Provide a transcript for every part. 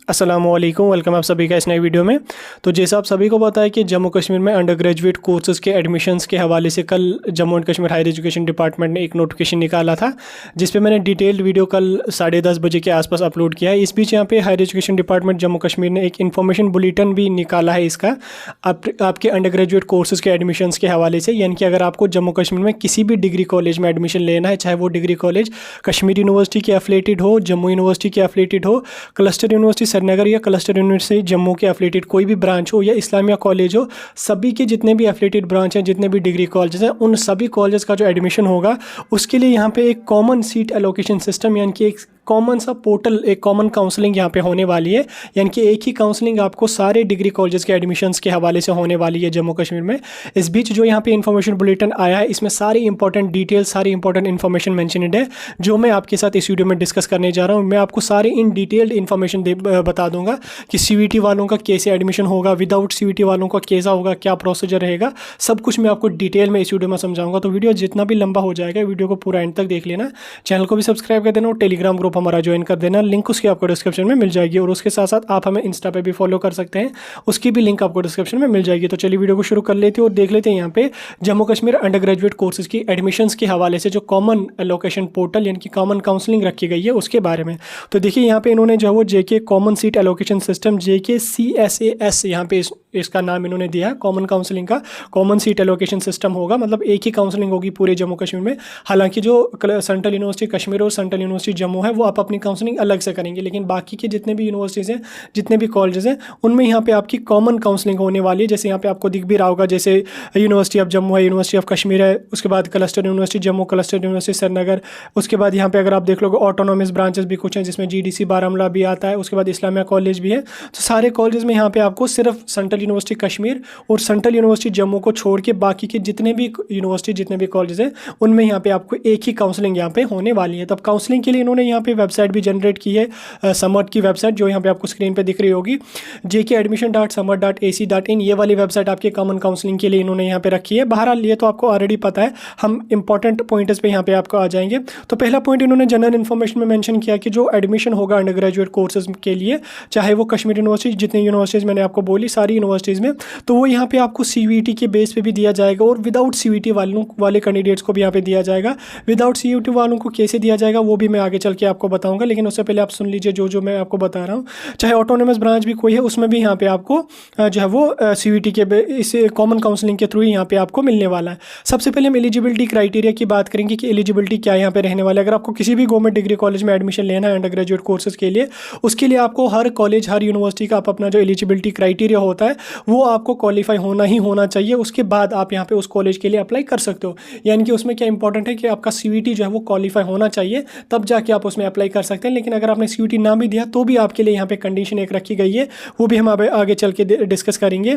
अस्सलामुअलैकुम, वेलकम आप सभी का इस नई वीडियो में। तो जैसा आप सभी को पता है कि जम्मू कश्मीर में अंडर ग्रेजुएट कोर्सेज़ के एडमिशन्स के हवाले से कल Jammu and Kashmir higher education department ने एक नोटिफिकेशन निकाला था, जिस पे मैंने डिटेल्ड वीडियो कल 10:30 बजे के आसपास अपलोड किया है। इस बीच यहाँ पे higher education department Jammu Kashmir ने एक इन्फॉर्मेशन बुलेटिन भी निकाला है इसका आपके अंडर ग्रेजुएट कोर्सेज़ के एडमिशन्स के हवाले से। यानी कि अगर आपको जम्मू कश्मीर में किसी भी डिग्री कॉलेज में एडमिशन लेना है, चाहे वो डिग्री कॉलेज कश्मीर यूनिवर्सिटी के एफिलेटेड हो, जम्मू यूनिवर्सिटी के एफिलेटेड हो, क्लस्टर यूनिवर्सिटी श्रीनगर या क्लस्टर यूनिवर्सिटी जम्मू के एफिलेटेड कोई भी ब्रांच हो या इस्लामिया कॉलेज हो, सभी के जितने भी एफिलेटेड ब्रांच हैं, जितने भी डिग्री कॉलेजेस हैं, उन सभी कॉलेज का जो एडमिशन होगा उसके लिए यहाँ पे एक कॉमन सीट एलोकेशन सिस्टम यानी कि एक कॉमन सा पोर्टल, एक कॉमन काउंसलिंग यहाँ पे होने वाली है। यानी कि एक ही काउंसलिंग आपको सारे डिग्री कॉलेजेस के एडमिशन्स के हवाले से होने वाली है जम्मू कश्मीर में। इस बीच जो यहाँ पे इन्फॉर्मेशन बुलेटिन आया है, इसमें सारी इंपॉर्टेंट डिटेल्स, सारी इंपॉर्टेंट इन्फॉर्मेशन मेंशनड है, जो मैं आपके साथ इस वीडियो में डिस्कस करने जा रहा हूँ। मैं आपको सारी इन डिटेल्ड इन्फॉर्मेशन बता दूंगा कि CVT वालों का कैसे एडमिशन होगा, विदाउट CVT वालों का कैसा होगा, क्या प्रोसीजर रहेगा, सब कुछ मैं आपको डिटेल में इस वीडियो में समझाऊंगा। तो वीडियो जितना भी लंबा हो जाएगा, वीडियो को पूरा एंड तक देख लेना। चैनल को भी सब्सक्राइब कर देना और टेलीग्राम ग्रुप हमारा ज्वाइन कर देना, लिंक उसकी आपको डिस्क्रिप्शन में मिल जाएगी। और उसके साथ साथ आप हमें इंस्टा पे भी फॉलो कर सकते हैं, उसकी भी लिंक आपको डिस्क्रिप्शन में मिल जाएगी। तो चलिए वीडियो को शुरू कर लेते हैं और देख लेते हैं यहाँ पे Jammu Kashmir under graduate courses की एडमिशन्स के हवाले से जो कॉमन एलोकेशन पोर्टल यानी कि कॉमन काउंसलिंग रखी गई है उसके बारे में। तो देखिए यहाँ पे इन्होंने जो है वो JK common seat allocation system JKCSAS यहाँ पे इसका नाम इन्होंने दिया है। कॉमन काउंसलिंग का कॉमन सीट एलोकेशन सिस्टम होगा, मतलब एक ही काउंसलिंग होगी पूरे जम्मू कश्मीर में। हालांकि जो सेंट्रल यूनिवर्सिटी कश्मीर और सेंट्रल यूनिवर्सिटी जम्मू है वो आप अपनी काउंसलिंग अलग से करेंगे, लेकिन बाकी के जितने भी यूनिवर्सिटीज़ हैं, जितने भी कॉलेजेस हैं, उनमें यहाँ पे आपकी कॉमन काउंसलिंग होने वाली है। जैसे यहाँ पे आपको दिख भी रहा होगा, जैसे यूनिवर्सिटी ऑफ जम्मू है, यूनिवर्सिटी ऑफ कश्मीर है, उसके बाद cluster university Jammu, cluster university Srinagar, उसके बाद यहाँ पे अगर आप देख लोगे ऑटोनॉमस ब्रांचेस भी कुछ हैं, जिसमें GDC बारामूला भी आता है, उसके बाद इस्लामिया कॉलेज भी है। तो सारे कॉलेज में यहाँ पे आपको सिर्फ सेंट्रल यूनिवर्सिटी कश्मीर और सेंट्रल यूनिवर्सिटी जम्मू को छोड़ के बाकी के जितने भी यूनिवर्सिटी, जितने भी कॉलेज हैं, उनमें यहाँ पे आपको एक ही काउंसलिंग यहाँ पे होने वाली है। तब काउंसलिंग के लिए इन्होंने यहाँ पे वेबसाइट भी जनरेट की है, समट की वेबसाइट जो यहाँ पे आपको स्क्रीन पे दिख रही होगी, jkadmission.samart.ac.in। ये वाली वेबसाइट आपके कॉमन काउंसलिंग के लिए इन्होंने यहाँ पे रखी है। बहरहाल ये तो आपको ऑलरेडी पता है, हम इंपॉर्टेंट पॉइंट्स पे यहाँ पे आपको आ जाएंगे। तो पहला पॉइंट इन्होंने जनरल इन्फॉर्मेशन में मेंशन किया कि जो एडमिशन होगा अंडर ग्रेजुएट कोर्सेज के लिए, चाहे वो कश्मीर यूनिवर्सिटी, जितनी यूनिवर्सिटीज़ मैंने आपको बोली सारी यूनिवर्सिटीज़ में, तो वो यहाँ पे आपको CVT के बेस पे भी दिया जाएगा और विदाउट CVT वाले कैंडिडेट्स को भी यहाँ पे दिया जाएगा। विदाउट CVT वालों को कैसे दिया जाएगा वो भी मैं आगे चल के आपको बताऊंगा, लेकिन उससे पहले आप सुन लीजिए जो मैं आपको बता रहा हूँ। चाहे ऑटोनोमस ब्रांच भी कोई है, उसमें भी यहाँ पे आपको जो है वो CVT के इस कॉमन काउंसलिंग के थ्रू यहाँ पे आपको मिलने वाला है। सबसे पहले हम एलिजिबिलिटी क्राइटेरिया की बात करेंगे कि एलिजिबिलिटी क्या यहाँ पे रहने वाला है। अगर आपको किसी भी गवर्नमेंट डिग्री कॉलेज में एडमिशन लेना है अंडर ग्रेजुएट कोर्सेज के लिए, उसके लिए आपको हर कॉलेज, हर यूनिवर्सिटी का आप अपना जो एलिजिबिलिटी क्राइटेरिया होता है वो आपको क्वालिफाई होना ही होना चाहिए। उसके बाद आप यहाँ पे उस कॉलेज के लिए अप्लाई कर सकते हो। यानी कि उसमें क्या इंपॉर्टेंट है कि आपका CVT जो है वो क्वालिफाई होना चाहिए, तब जाके आप उसमें अप्लाई कर सकते हैं। लेकिन अगर आपने CVT ना भी दिया तो भी आपके लिए यहाँ पे कंडीशन एक रखी गई है, वो भी हम आगे चल के डिस्कस करेंगे।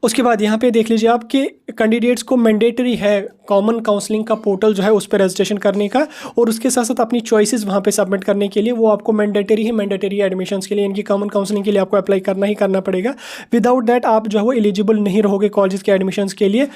उसके बाद यहाँ पे देख लीजिए आपके कैंडिडेट्स को मैंडेटरी है कॉमन काउंसलिंग का पोर्टल जो है उस पर रजिस्ट्रेशन करने का, और उसके साथ साथ अपनी चॉइसेस वहाँ पे सबमिट करने के लिए वो आपको मैंडेटरी एडमिशन्स के लिए, इनकी कॉमन काउंसलिंग के लिए आपको अप्लाई करना ही करना पड़ेगा। विदाउट दैट आप जो है वो एलिजिबल नहीं रहोगे कॉलेज के एडमिशन्स के लिए।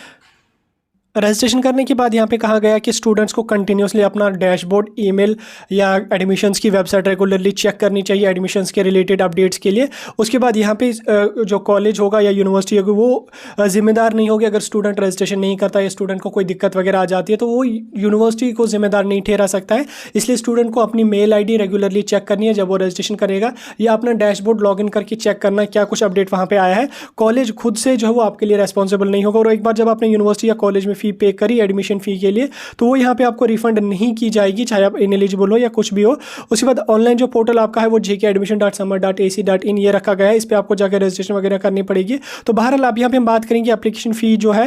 रजिस्ट्रेशन करने के बाद यहाँ पे कहा गया कि स्टूडेंट्स को कंटिन्यूसली अपना डैशबोर्ड, ईमेल या एडमिशन्स की वेबसाइट रेगुलरली चेक करनी चाहिए एडमिशन्स के रिलेटेड अपडेट्स के लिए। उसके बाद यहाँ पे जो कॉलेज होगा या यूनिवर्सिटी होगी वो जिम्मेदार नहीं होगी अगर स्टूडेंट रजिस्ट्रेशन नहीं करता या स्टूडेंट को कोई दिक्कत वगैरह आ जाती है, तो वो यूनिवर्सिटी को जिम्मेदार नहीं ठहरा सकता है। इसलिए स्टूडेंट को अपनी मेल ID रेगुलरली चेक करनी है जब वो रजिस्ट्रेशन करेगा, या अपना डैशबोर्ड लॉगिन करके चेक करना है क्या कुछ अपडेट वहाँ पर आया है। कॉलेज खुद से जो है वो आपके लिए रेस्पॉन्सिबल नहीं होगा, और एक बार जब आपने यूनिवर्सिटी या कॉलेज में फ़ी पे करी एडमिशन फ़ी के लिए, तो वो यहाँ पे आपको रिफंड नहीं की जाएगी, चाहे आप इनएलिजिबल हो या कुछ भी हो। उसके बाद ऑनलाइन जो पोर्टल आपका है वो jkadmission.samart.ac.in ये रखा गया है, इस पर आपको जाकर रजिस्ट्रेशन वगैरह करनी पड़ेगी। तो बहरहाल आप यहाँ पे हम बात करेंगे एप्लीकेशन फ़ी जो है,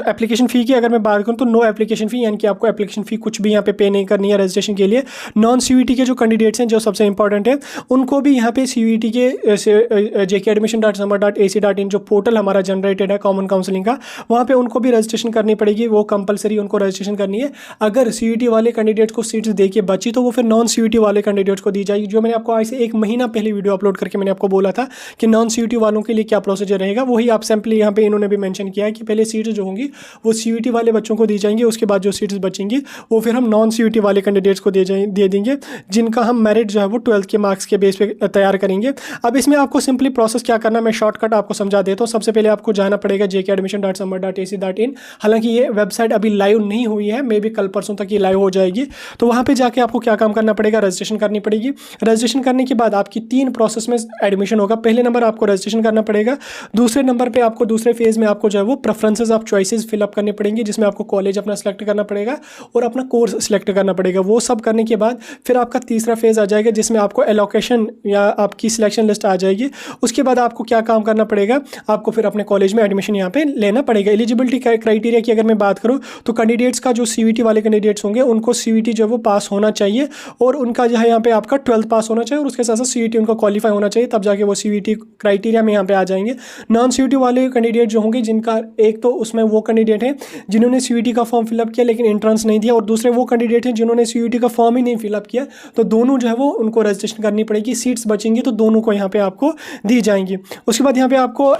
एप्लीकेशन फ़ी की अगर मैं बात करूँ तो नो एप्लीकेशन फ़ी, यानी कि आपको एप्लीकेशन फ़ी कुछ भी यहाँ पे नहीं करनी है रजिस्ट्रेशन के लिए। नॉन CVT के जो कैंडिडेट्स हैं, जो सबसे इंपॉर्टेंट है, उनको भी यहाँ पे CVT के jkadmission.samart.ac.in जो पोर्टल हमारा जनरेटेड है कॉमन काउंसलिंग का, वहाँ पे उनको भी रजिस्ट्रेशन करनी पड़ेगी, वो कंपलसरी उनको रजिस्ट्रेशन करनी है। अगर CVT वाले कैंडिडेट्स को सीट्स दे के बची तो वो फिर नॉन CVT वाले कैंडिडेट्स को दी जाएगी। जो मैंने आपको आज से 1 महीना पहले वीडियो अपलोड करके मैंने आपको बोला था कि नॉन CVT वालों के लिए क्या प्रोसीजर रहेगा, वही आप सिंपली यहाँ पे इन्होंने भी मेंशन किया है कि पहले सीट सीट्स जो होंगी वो CUET वाले बच्चों को दी जाएंगी। उसके बाद जो सीट्स बचेंगी वो फिर हम नॉन CUET वाले कैंडिडेट्स को दे देंगे, जिनका हम मेरिट जो है वो 12th के मार्क्स के बेस पे तैयार करेंगे। अब इसमें आपको सिंपली प्रोसेस क्या करना है, मैं शॉर्टकट आपको समझा देता हूँ। सबसे पहले आपको जाना पड़ेगा jkadmission.samar.ac.in। हालांकि ये वेबसाइट अभी लाइव नहीं हुई है, मे बी कल परसों तक ये लाइव हो जाएगी। तो वहाँ पे जाके आपको क्या काम करना पड़ेगा, रजिस्ट्रेशन करनी पड़ेगी। रजिस्ट्रेशन करने के बाद आपकी 3 प्रोसेस में एडमिशन होगा। पहले नंबर आपको रजिस्ट्रेशन करना पड़ेगा, दूसरे नंबर पे आपको दूसरे फेज में आपको जो है वो प्रेफरेंसेस ऑफ चॉइसेस फिलअप करनी पड़ेंगी, जिसमें आपको कॉलेज अपना सेलेक्ट करना पड़ेगा और अपना कोर्स सेलेक्ट करना पड़ेगा। वो सब करने के बाद फिर आपका तीसरा फेज आ जाएगा, जिसमें आपको एलोकेशन या आपकी सिलेक्शन लिस्ट आ जाएगी। उसके बाद आपको क्या काम करना पड़ेगा, आपको फिर अपने कॉलेज में एडमिशन यहाँ पे लेना पड़ेगा। एलिजिबिलिटी क्राइटेरिया की अगर मैं बात करूँ तो कैंडिडेट्स का जो CUET वाले कैंडिडेट्स होंगे उनको CUET जो है वो पास होना चाहिए, और उनका जो है यहाँ पे आपका 12th पास होना चाहिए, और उसके साथ साथ CUET उनको क्वालिफाई होना चाहिए, तब जाके वो CUET क्राइटेरिया में यहाँ पे आ जाएंगे। नॉन CUET वाले कैंडिडेट जो होंगे, जिनका एक तो उसमें वो कैंडिडेट हैं जिन्होंने CUET का फॉर्म फिलअप किया लेकिन एंट्रेंस नहीं दिया, और दूसरे वो कैंडिडेट हैं जिन्होंने CUET का फॉर्म ही नहीं फिलअप किया। तो दोनों जो है वो उनको रजिस्ट्रेशन करनी पड़ेगी। सीट्स बचेंगी तो दोनों को यहाँ पे आपको दी जाएंगी। उसके बाद यहाँ पे आपको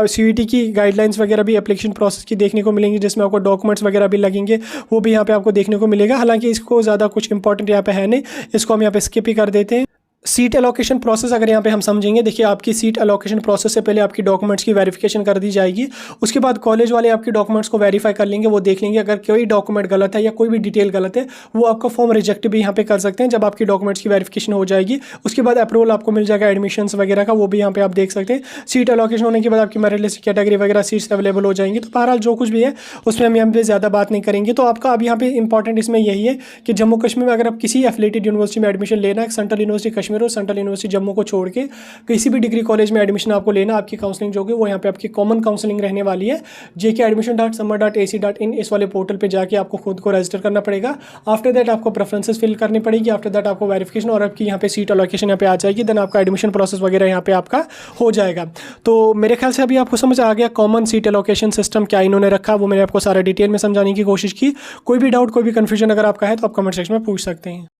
CUET की गाइडलाइंस वगैरह भी एप्लीकेशन प्रोसेस की देखने को मिलेंगी, जिसमें आपको डॉक्यूमेंट्स वगैरह भी लगेंगे, वो भी यहाँ पे आपको देखने को मिलेगा। हालांकि इसको ज़्यादा कुछ इंपॉर्टेंट यहाँ पे है नहीं, इसको हम यहाँ पे स्किप ही कर देते हैं। सीट एलोकेशन प्रोसेस अगर यहाँ पे हम समझेंगे, देखिए आपकी सीट एलोकेशन प्रोसेस से पहले आपकी डॉक्यूमेंट्स की वेरिफिकेशन कर दी जाएगी। उसके बाद कॉलेज वाले आपके डॉक्यूमेंट्स को वेरीफाई कर लेंगे, वो देख लेंगे अगर कोई डॉक्यूमेंट गलत है या कोई भी डिटेल गलत है, वो आपका फॉर्म रिजेक्ट भी यहाँ पे कर सकते हैं जब आपकी डॉक्यूमेंट्स की वेरिफिकेशन हो जाएगी। उसके बाद अप्रूवल आपको मिल जाएगा एडमिशन्स वगैरह का, वो भी यहाँ पे आप देख सकते हैं। सीट एलोकेशन होने के बाद आपकी मेरिट लिस्ट कैटेगरी वगैरह सीट्स अवेलेबल हो जाएंगी। तो बहरहाल जो कुछ भी है उसमें हम यहाँ पे ज़्यादा बात नहीं करेंगे। तो आपका अब यहाँ पे इंपॉर्टेंट इसमें यही है कि जम्मू कश्मीर में अगर आप किसी एफिलिएटेड यूनिवर्सिटी में एडमिशन लेना है, सेंट्रल यूनिवर्सिटी कश्मीर और सेंट्रल यूनिवर्सिटी जम्मू को छोड़ के किसी भी डिग्री कॉलेज में एडमिशन आपको लेना, आपकी काउंसलिंग जो होगी वो यहाँ पे आपकी कॉमन काउंसलिंग रहने वाली है। jkadmission.samar.ac.in इस वाले पोर्टल पे जाके आपको खुद को रजिस्टर करना पड़ेगा। आफ्टर दैट आपको प्रेफरेंसेस फिल करनी पड़ेगी, आफ्टर दैट आपको वेरिफिकेशन और आपकी यहाँ पे सीट अलोकेशन यहाँ पे आ जाएगी, देन आपका एडमिशन प्रोसेस वगैरह यहाँ पे आपका हो जाएगा। तो मेरे ख्याल से अभी आपको समझ आ गया कॉमन सीट एलोकेशन सिस्टम क्या इन्होंने रखा, वो मैंने आपको सारा डिटेल में समझाने की कोशिश की। कोई भी डाउट, कोई भी कन्फ्यूजन अगर आपका है तो आप कमेंट सेक्शन में पूछ सकते हैं।